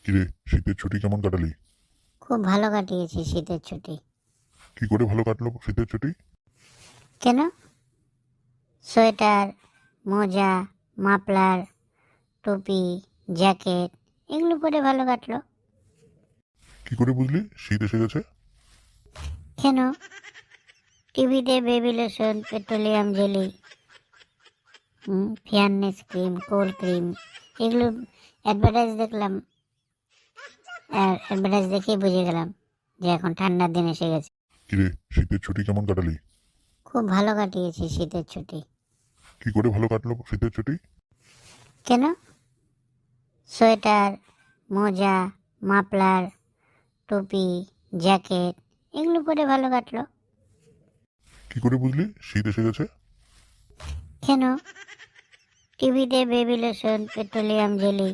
কিরে, শীতের ছুটি কেমন কাটালি? খুব ভালো কাটিয়েছি শীতের ছুটি। কি করে ভালো কাটলো শীতের ছুটি? কেন? সোয়েটার, মোজা, মাফলার, টুপি, জ্যাকেট এগুলো পরে ভালো কাটলো। কি করে বুঝলি শীত এসে গেছে? কেন? টিভিতে baby lotion, petroleum jelly, fairness cream, cold cream এগুলো অ্যাডভার্টাইজ দেখলাম। আর অ্যাডভার্টাইজ দেখে বুঝে গেলাম যে এখন ঠান্ডার দিন এসে গেছে। কিরে, শীতের ছুটি কেমন কাটালি? খুব ভালো কাটিয়েছি শীতের ছুটি। কি করে ভালো কাটলো শীতের ছুটি? কেন? সোয়েটার, মোজা, মাফলার, টুপি, জ্যাকেট এগুলো পরে ভালো কাটলো। কি করে বুঝলি শীত এসে গেছে? কেন? টিভিতে বেবি লোশন, পেট্রোলিয়াম জেলি,